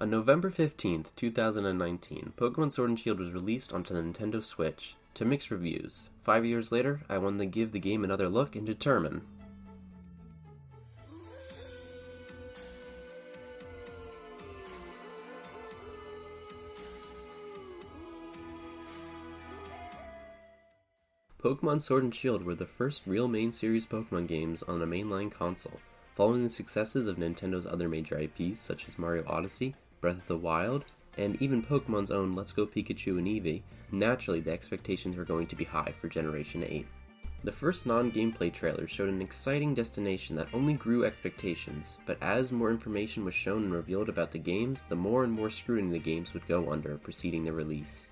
On November 15th, 2019, Pokémon Sword and Shield was released onto the Nintendo Switch, to mixed reviews. 5 years later, I wanted to give the game another look and determine. Pokémon Sword and Shield were the first real main series Pokémon games on a mainline console, following the successes of Nintendo's other major IPs such as Mario Odyssey, Breath of the Wild, and even Pokemon's own Let's Go Pikachu and Eevee. Naturally, the expectations were going to be high for Generation 8. The first non-gameplay trailer showed an exciting destination that only grew expectations, but as more information was shown and revealed about the games, the more and more scrutiny the games would go under preceding their release.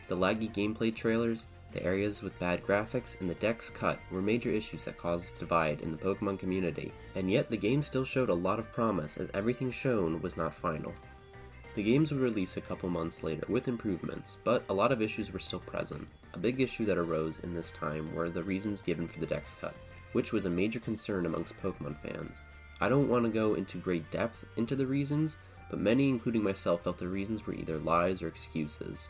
The laggy gameplay trailers, the areas with bad graphics, and the decks cut were major issues that caused a divide in the Pokemon community, and yet the game still showed a lot of promise as everything shown was not final. The games would release a couple months later with improvements, but a lot of issues were still present. A big issue that arose in this time were the reasons given for the decks cut, which was a major concern amongst Pokemon fans. I don't want to go into great depth into the reasons, but many, including myself, felt the reasons were either lies or excuses.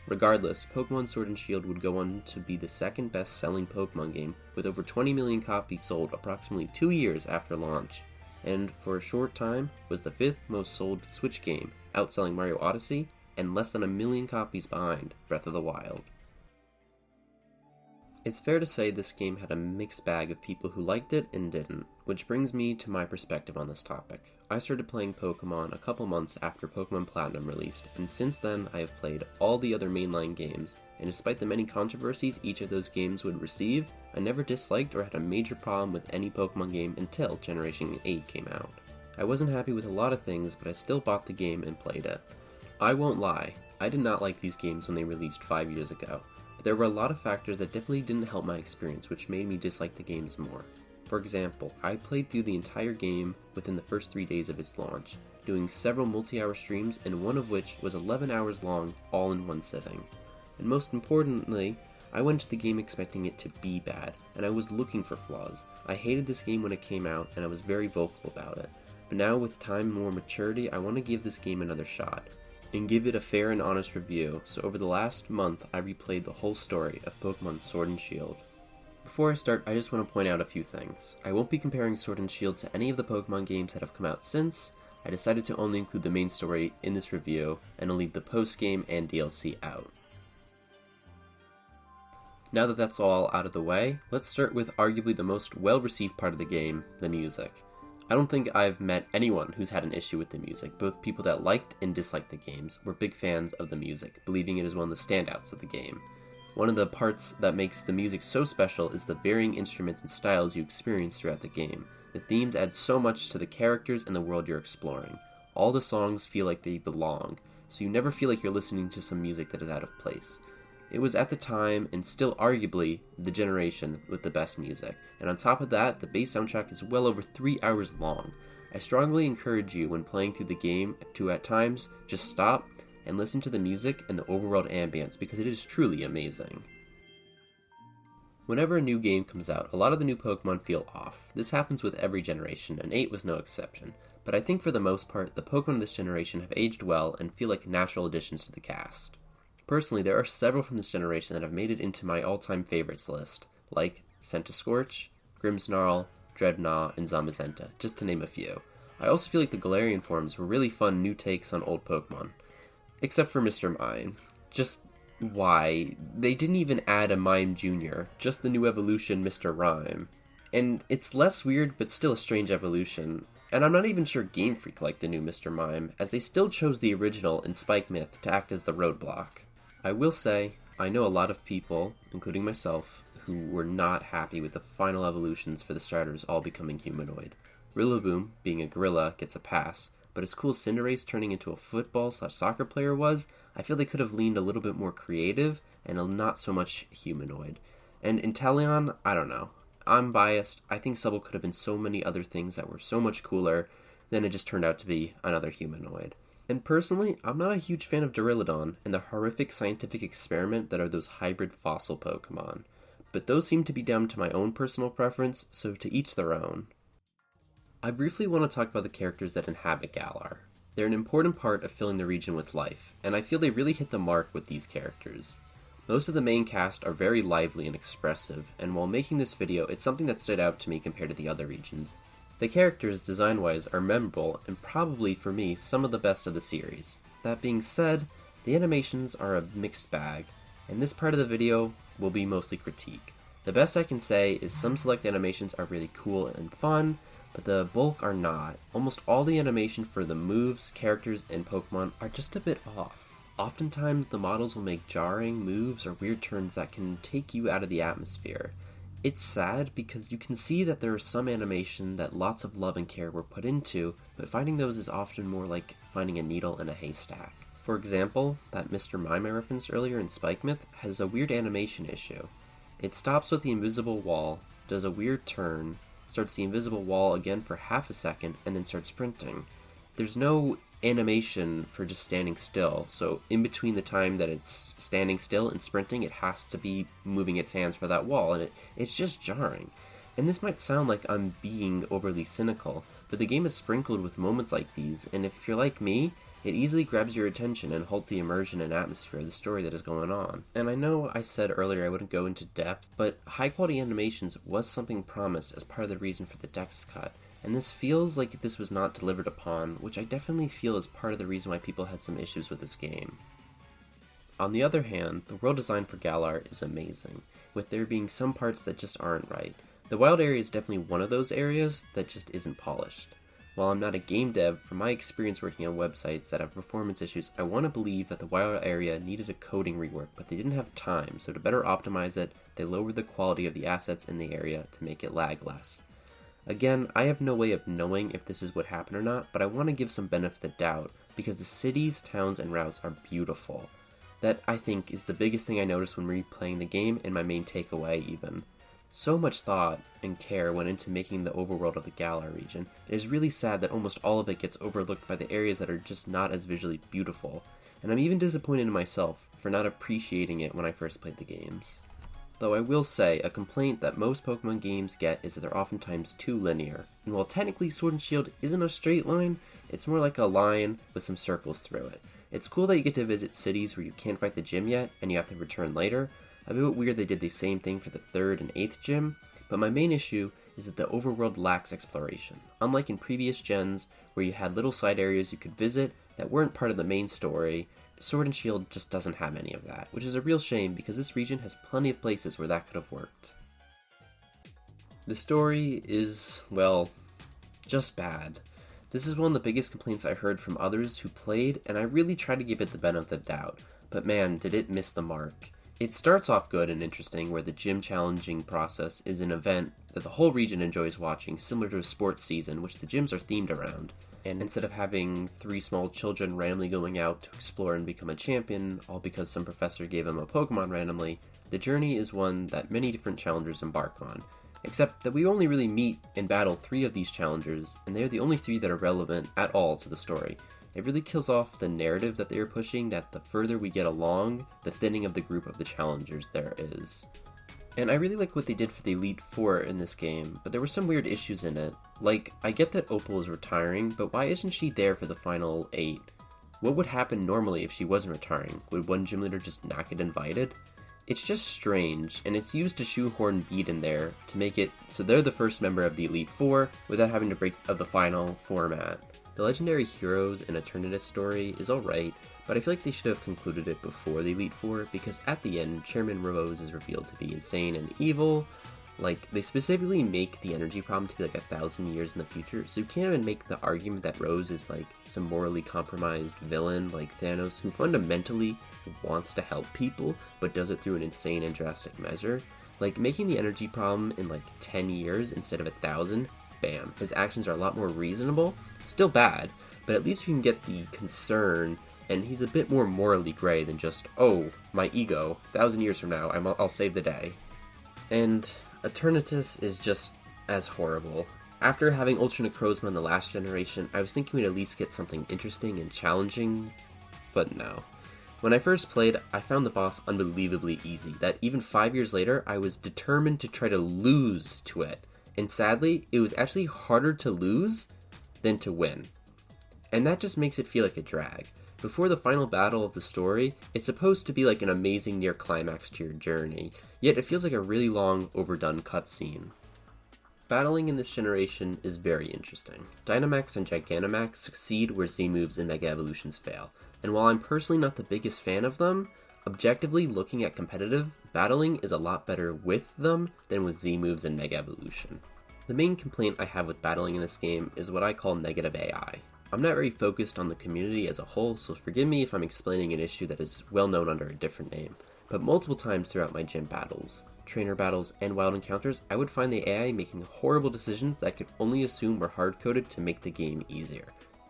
Regardless, Pokémon Sword and Shield would go on to be the second best-selling Pokémon game, with over 20 million copies sold approximately 2 years after launch, and for a short time was the 5th most sold Switch game, outselling Mario Odyssey, and less than 1 million copies behind Breath of the Wild. It's fair to say this game had a mixed bag of people who liked it and didn't, which brings me to my perspective on this topic. I started playing Pokemon a couple months after Pokemon Platinum released, and since then I have played all the other mainline games, and despite the many controversies each of those games would receive, I never disliked or had a major problem with any Pokemon game until Generation 8 came out. I wasn't happy with a lot of things, but I still bought the game and played it. I won't lie, I did not like these games when they released 5 years ago, but there were a lot of factors that definitely didn't help my experience, which made me dislike the games more. For example, I played through the entire game within the first 3 days of its launch, doing several multi-hour streams, and one of which was 11 hours long, all in one sitting. And most importantly, I went into the game expecting it to be bad, and I was looking for flaws. I hated this game when it came out, and I was very vocal about it. But now with time and more maturity, I want to give this game another shot, and give it a fair and honest review, so over the last month I replayed the whole story of Pokémon Sword and Shield. Before I start, I just want to point out a few things. I won't be comparing Sword and Shield to any of the Pokemon games that have come out since. I decided to only include the main story in this review, and I'll leave the post-game and DLC out. Now that that's all out of the way, let's start with arguably the most well-received part of the game, the music. I don't think I've met anyone who's had an issue with the music. Both people that liked and disliked the games were big fans of the music, believing it is one of the standouts of the game. One of the parts that makes the music so special is the varying instruments and styles you experience throughout the game. The themes add so much to the characters and the world you're exploring. All the songs feel like they belong, so you never feel like you're listening to some music that is out of place. It was at the time, and still arguably, the generation with the best music. And on top of that, the base soundtrack is well over 3 hours long. I strongly encourage you when playing through the game to at times just stop and listen to the music and the overworld ambience because it is truly amazing. Whenever a new game comes out, a lot of the new Pokemon feel off. This happens with every generation, and 8 was no exception. But I think for the most part, the Pokemon of this generation have aged well and feel like natural additions to the cast. Personally, there are several from this generation that have made it into my all-time favorites list, like Centiskorch, Grimmsnarl, Dreadnought, and Zamazenta, just to name a few. I also feel like the Galarian forms were really fun new takes on old Pokemon. Except for Mr. Mime. Just why? They didn't even add a Mime Jr., just the new evolution Mr. Rhyme. And it's less weird, but still a strange evolution. And I'm not even sure Game Freak liked the new Mr. Mime, as they still chose the original in Spike Myth to act as the roadblock. I will say, I know a lot of people, including myself, who were not happy with the final evolutions for the starters all becoming humanoid. Rillaboom, being a gorilla, gets a pass, but as cool as Cinderace turning into a football/soccer player was, I feel they could have leaned a little bit more creative and not so much humanoid. And Inteleon, I don't know. I'm biased. I think Subtle could have been so many other things that were so much cooler, then it just turned out to be another humanoid. And personally, I'm not a huge fan of Duraludon and the horrific scientific experiment that are those hybrid fossil Pokemon. But those seem to be down to my own personal preference, so to each their own. I briefly want to talk about the characters that inhabit Galar. They're an important part of filling the region with life, and I feel they really hit the mark with these characters. Most of the main cast are very lively and expressive, and while making this video, it's something that stood out to me compared to the other regions. The characters, design-wise, are memorable, and probably, for me, some of the best of the series. That being said, the animations are a mixed bag, and this part of the video will be mostly critique. The best I can say is some select animations are really cool and fun, but the bulk are not. Almost all the animation for the moves, characters, and Pokemon are just a bit off. Oftentimes, the models will make jarring moves or weird turns that can take you out of the atmosphere. It's sad because you can see that there is some animation that lots of love and care were put into, but finding those is often more like finding a needle in a haystack. For example, that Mr. Mime I referenced earlier in Spike Myth has a weird animation issue. It stops with the invisible wall, does a weird turn, starts the invisible wall again for half a second, and then starts sprinting. There's no animation for just standing still, so in between the time that it's standing still and sprinting, it has to be moving its hands for that wall, and it's just jarring. And this might sound like I'm being overly cynical, but the game is sprinkled with moments like these, and if you're like me, it easily grabs your attention and halts the immersion and atmosphere of the story that is going on. And I know I said earlier I wouldn't go into depth, but high quality animations was something promised as part of the reason for the Dex cut. And this feels like this was not delivered upon, which I definitely feel is part of the reason why people had some issues with this game. On the other hand, the world design for Galar is amazing, with there being some parts that just aren't right. The wild area is definitely one of those areas that just isn't polished. While I'm not a game dev, from my experience working on websites that have performance issues, I want to believe that the wild area needed a coding rework, but they didn't have time, so to better optimize it, they lowered the quality of the assets in the area to make it lag less. Again, I have no way of knowing if this is what happened or not, but I want to give some benefit of the doubt, because the cities, towns, and routes are beautiful. That, I think, is the biggest thing I noticed when replaying the game, and my main takeaway, even. So much thought and care went into making the overworld of the Galar region. It is really sad that almost all of it gets overlooked by the areas that are just not as visually beautiful, and I'm even disappointed in myself for not appreciating it when I first played the games. Though I will say, a complaint that most Pokemon games get is that they're oftentimes too linear, and while technically Sword and Shield isn't a straight line, it's more like a line with some circles through it. It's cool that you get to visit cities where you can't fight the gym yet, and you have to return later. A bit weird they did the same thing for the 3rd and 8th gym, but my main issue is that the overworld lacks exploration. Unlike in previous gens, where you had little side areas you could visit that weren't part of the main story, Sword and Shield just doesn't have any of that, which is a real shame because this region has plenty of places where that could have worked. The story is, well, just bad. This is one of the biggest complaints I heard from others who played, and I really tried to give it the benefit of the doubt, but man, did it miss the mark. It starts off good and interesting, where the gym challenging process is an event that the whole region enjoys watching, similar to a sports season, which the gyms are themed around. And instead of having 3 small children randomly going out to explore and become a champion, all because some professor gave them a Pokemon randomly, the journey is one that many different challengers embark on. Except that we only really meet and battle 3 of these challengers, and they're the only 3 that are relevant at all to the story. It really kills off the narrative that they are pushing that the further we get along, the thinning of the group of the challengers there is. And I really like what they did for the Elite Four in this game, but there were some weird issues in it. Like, I get that Opal is retiring, but why isn't she there for the final 8? What would happen normally if she wasn't retiring? Would one gym leader just not get invited? It's just strange, and it's used to shoehorn Beat in there to make it so they're the first member of the Elite Four without having to break of the final format. The Legendary Heroes and Eternatus story is alright, but I feel like they should have concluded it before the Elite Four, because at the end, Chairman Rose is revealed to be insane and evil. Like, they specifically make the energy problem to be like 1,000 years in the future, so you can't even make the argument that Rose is like some morally compromised villain like Thanos, who fundamentally wants to help people, but does it through an insane and drastic measure. Like, making the energy problem in like 10 years instead of 1,000, bam, his actions are a lot more reasonable. Still bad, but at least you can get the concern, and he's a bit more morally gray than just, oh, my ego, 1,000 years from now, I'll save the day. And Eternatus is just as horrible. After having Ultra Necrozma in the last generation, I was thinking we'd at least get something interesting and challenging, but no. When I first played, I found the boss unbelievably easy, that even 5 years later, I was determined to try to lose to it. And sadly, it was actually harder to lose than to win. and that just makes it feel like a drag. Before the final battle of the story, it's supposed to be like an amazing near climax to your journey, yet it feels like a really long, overdone cutscene. Battling in this generation is very interesting. Dynamax and Gigantamax succeed where Z moves and Mega Evolutions fail, and while I'm personally not the biggest fan of them, objectively looking at competitive, battling is a lot better with them than with Z moves and Mega Evolution. The main complaint I have with battling in this game is what I call negative AI. I'm not very focused on the community as a whole, so forgive me if I'm explaining an issue that is well known under a different name, but multiple times throughout my gym battles, trainer battles, and wild encounters, I would find the AI making horrible decisions that I could only assume were hard-coded to make the game easier.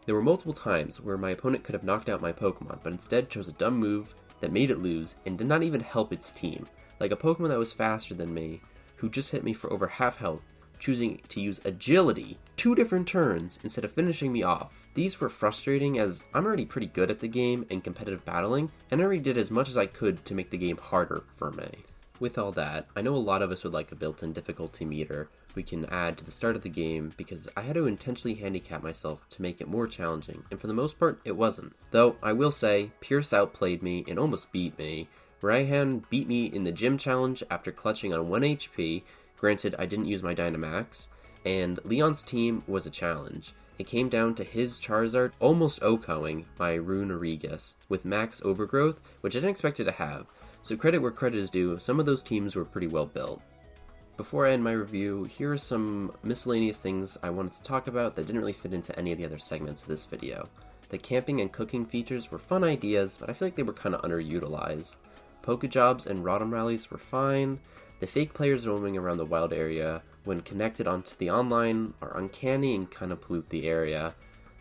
There were multiple times where my opponent could have knocked out my Pokemon, but instead chose a dumb move that made it lose and did not even help its team, like a Pokemon that was faster than me, who just hit me for over half health, choosing to use agility 2 different turns instead of finishing me off. These were frustrating as I'm already pretty good at the game and competitive battling, and I already did as much as I could to make the game harder for me. With all that, I know a lot of us would like a built-in difficulty meter we can add to the start of the game because I had to intentionally handicap myself to make it more challenging, and for the most part, it wasn't. Though, I will say, Pierce outplayed me and almost beat me. Raihan beat me in the gym challenge after clutching on 1 HP, granted I didn't use my Dynamax, and Leon's team was a challenge. It came down to his Charizard almost OHKOing my Rune Aurigus with max overgrowth, which I didn't expect it to have. So credit where credit is due, some of those teams were pretty well built. Before I end my review, here are some miscellaneous things I wanted to talk about that didn't really fit into any of the other segments of this video. The camping and cooking features were fun ideas, but I feel like they were kind of underutilized. Pokejobs and Rotom rallies were fine. The fake players roaming around the wild area when connected onto the online are uncanny and kind of pollute the area.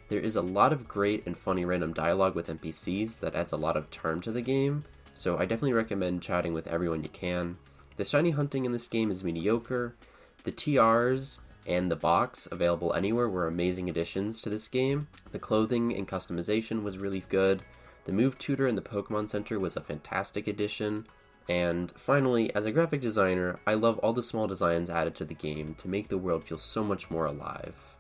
There is a lot of great and funny random dialogue with NPCs that adds a lot of charm to the game, so I definitely recommend chatting with everyone you can. The shiny hunting in this game is mediocre. The TRs and the box available anywhere were amazing additions to this game. The clothing and customization was really good. The move tutor in the Pokemon Center was a fantastic addition. And finally, as a graphic designer, I love all the small designs added to the game to make the world feel so much more alive.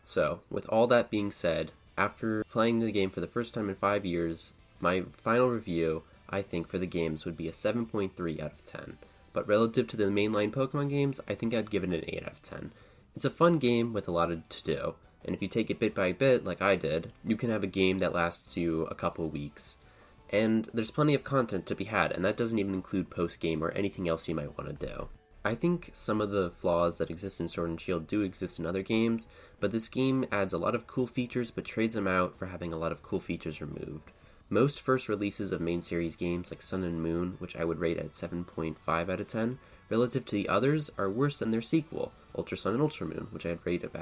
So, with all that being said, after playing the game for the first time in 5 years, my final review, I think, for the games would be a 7.3 out of 10. But relative to the mainline Pokemon games, I think I'd give it an 8 out of 10. It's a fun game with a lot to do, and if you take it bit by bit, like I did, you can have a game that lasts you a couple weeks. And there's plenty of content to be had, and that doesn't even include post-game or anything else you might want to do. I think some of the flaws that exist in Sword and Shield do exist in other games, but this game adds a lot of cool features but trades them out for having a lot of cool features removed. Most first releases of main series games like Sun and Moon, which I would rate at 7.5 out of 10, relative to the others are worse than their sequel, Ultra Sun and Ultra Moon, which I'd rate at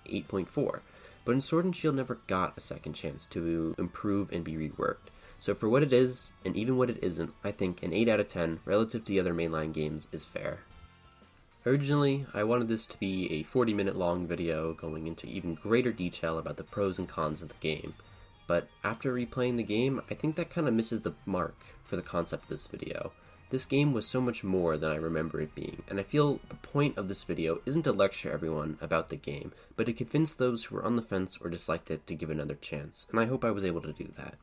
8.4. But in Sword and Shield never got a second chance to improve and be reworked. So for what it is, and even what it isn't, I think an 8 out of 10 relative to the other mainline games is fair. Originally, I wanted this to be a 40-minute long video going into even greater detail about the pros and cons of the game, but after replaying the game, I think that kind of misses the mark for the concept of this video. This game was so much more than I remember it being, and I feel the point of this video isn't to lecture everyone about the game, but to convince those who were on the fence or disliked it to give it another chance, and I hope I was able to do that.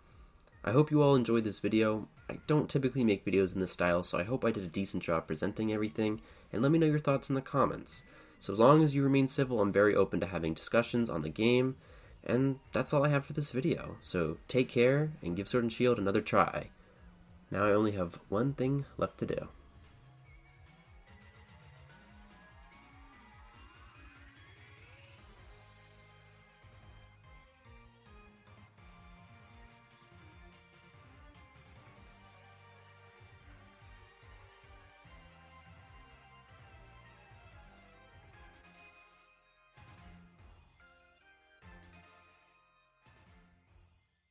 I hope you all enjoyed this video. I don't typically make videos in this style, so I hope I did a decent job presenting everything, and let me know your thoughts in the comments. So as long as you remain civil, I'm very open to having discussions on the game, and that's all I have for this video. So take care, and give Sword and Shield another try. Now I only have one thing left to do.